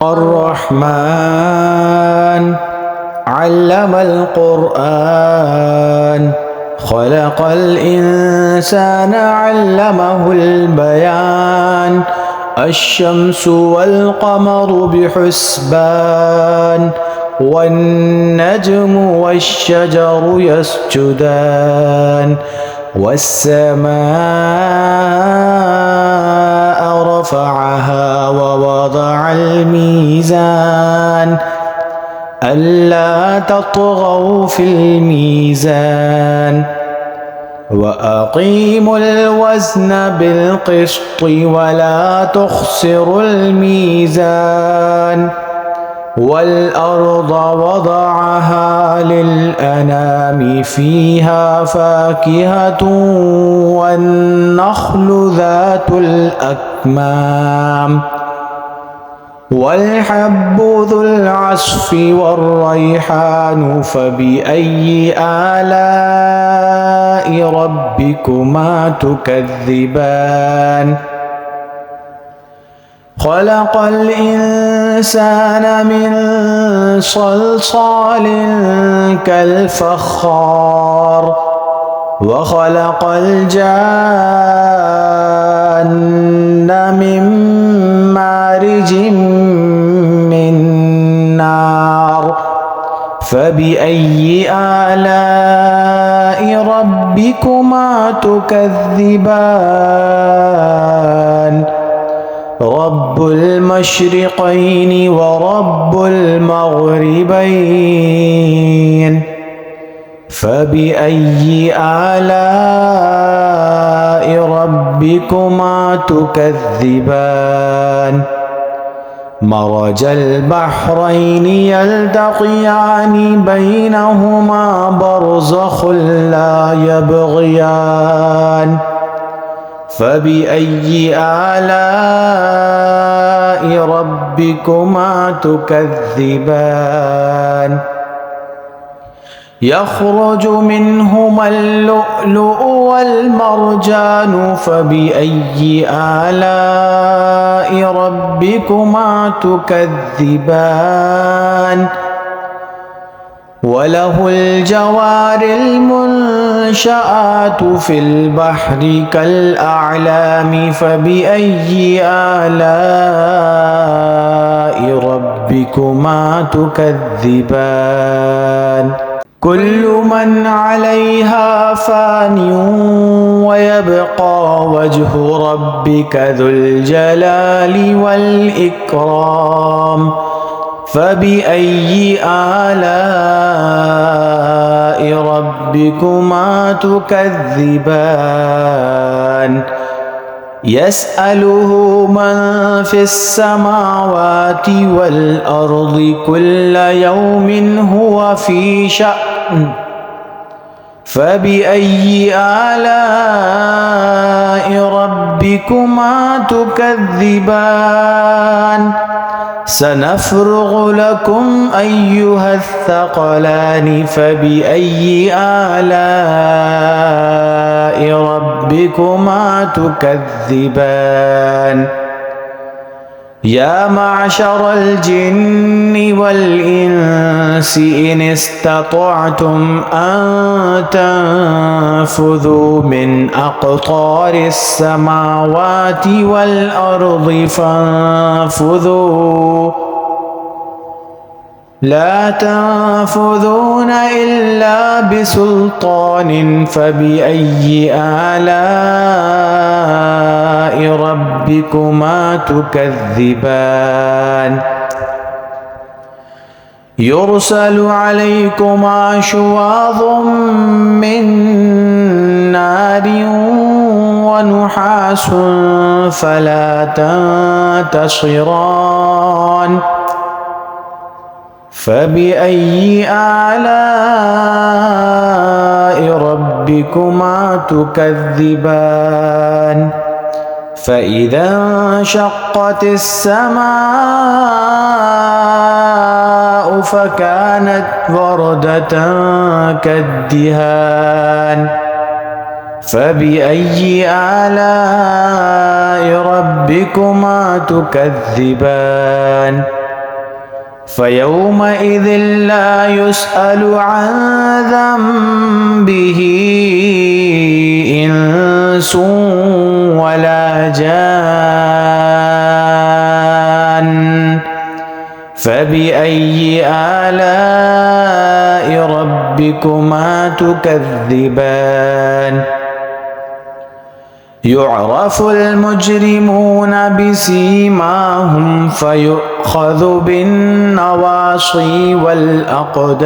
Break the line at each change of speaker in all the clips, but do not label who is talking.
الرحمن علم القرآن خلق الإنسان علمه البيان الشمس والقمر بحسبان والنجم والشجر يسجدان والسماء رفعها ووضع الميزان ألا تطغوا في الميزان وأقيموا الوزن بالقسط ولا تخسروا الميزان والأرض وضعها للأنام فيها فاكهة والنخل ذات الأكمام والحب ذو العصف والريحان فبأي آلاء ربكما تكذبان خلق الإنسان من صلصال كالفخار وخلق الجان من مارج من نار فبأي آلاء ربكما تكذبان رب المشرقين ورب المغربين فبأي آلاء ربكما تكذبان مرج البحرين يلتقيان بينهما برزخ لا يبغيان فبأي آلاء ربكما تكذبان يخرج منهما اللؤلؤ والمرجان فبأي آلاء ربكما تكذبان وله الجوار المنشآت في البحر كالأعلام فبأي آلاء ربكما تكذبان كل من عليها فان ويبقى وجه ربك ذو الجلال والإكرام فبأي آلاء ربكما تكذبان يسأله من في السماوات والأرض كل يوم هو في شأن فبأي آلاء ربكما تكذبان سنفرغ لكم أيها الثقلان فبأي آلاء ربكما تكذبان يا معشر الجن والإنس إن استطعتم أن تنفذوا من أقطار السماوات والأرض فانفذوا لا تنفذون إلا بسلطان فبأي آلاء ربكما تكذبان يرسل عليكما شواظ من نار ونحاس فلا تنتصران فبأي آلاء ربكما تكذبان فإذا انشقت السماء فكانت وردة كالدهان فبأي آلاء ربكما تكذبان فيومئذ لا يسأل عن ذنبه إنس ولا جان فبأي آلاء ربكما تكذبان يعرف المجرمون بسيماهم فيؤخذ بالنواصي والأقدام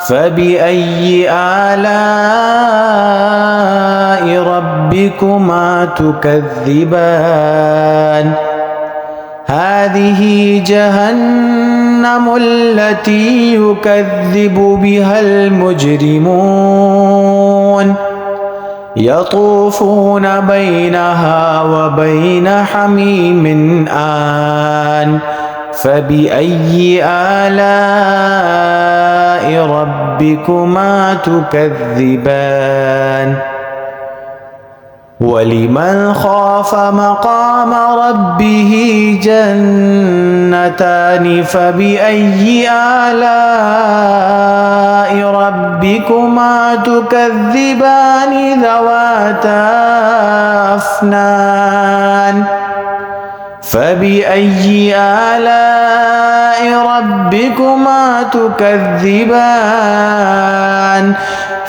فبأي آلاء ربكما تكذبان هذه جهنم التي يكذب بها المجرمون يطوفون بينها وبين حميم آن فبأي آلاء ربكما تكذبان ولمن خاف مقام ربه جنتان فبأي آلاء ربكما تكذبان ذواتا أفنان فبأي آلاء ربكما تكذبان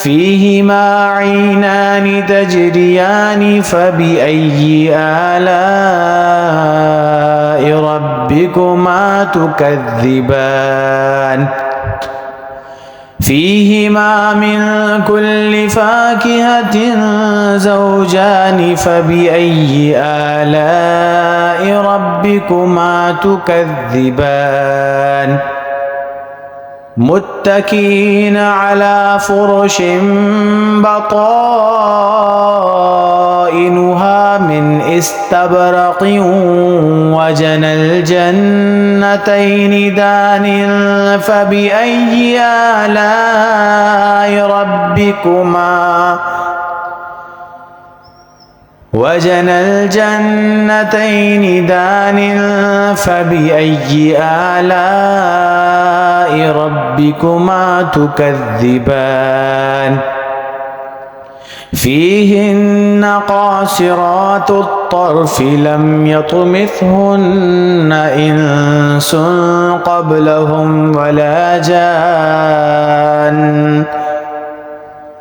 فيهما عينان تجريان فبأي آلاء ربكما تكذبان فيهما من كل فاكهة زوجان فبأي آلاء ربكما تكذبان متكئين على فرش بطائنها من استبرق وجنى الجنتين دان فبأي آلاء ربكما وجنى الجنتين دان فبأي آلاء ربكما تكذبان فيهن قاصرات الطرف لم يطمثهن إنس قبلهم ولا جان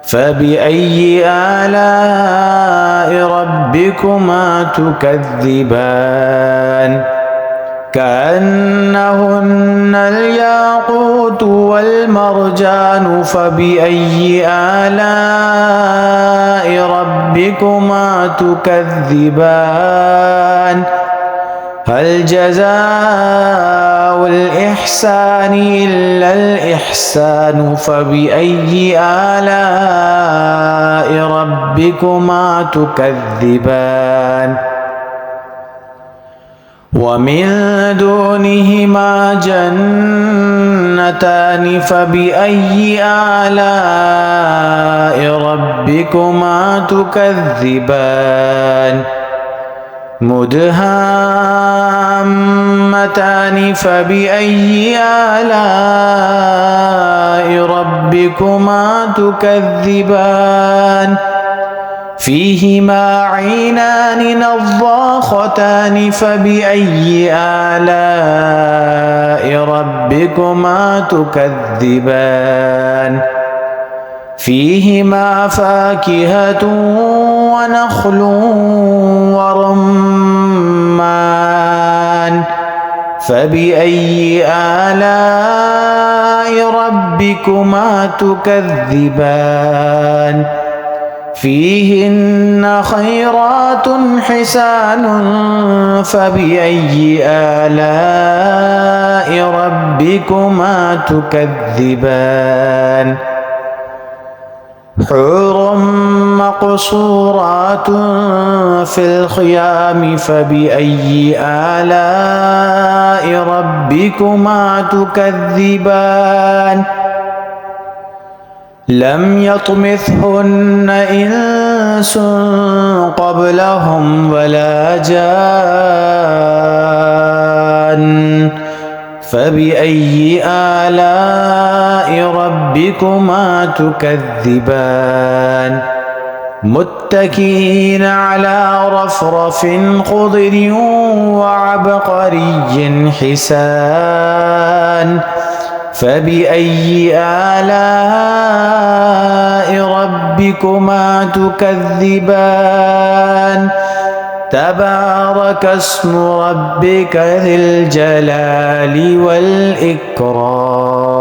فبأي آلاء ربكما تكذبان كأنهن الياقوت والمرجان فبأي آلاء ربكما تكذبان هل جزاء الإحسان إلا الإحسان فبأي آلاء ربكما تكذبان ومن دونهما جنتان فبأي آلاء ربكما تكذبان مدهامتان فبأي آلاء ربكما تكذبان فيهما عينان نضاختان فبأي آلاء ربكما تكذبان فيهما فاكهة ونخل ورمان فبأي آلاء ربكما تكذبان فيهن خيرات حسان فبأي آلاء ربكما تكذبان حور مقصورات في الخيام فبأي آلاء ربكما تكذبان لم يطمثهن إنس قبلهم ولا جان فبأي آلاء ربكما تكذبان متكئين على رفرف خضر وعبقري حسان فبأي آلاء ربكما تكذبان تبارك اسم ربك ذي الجلال والإكرام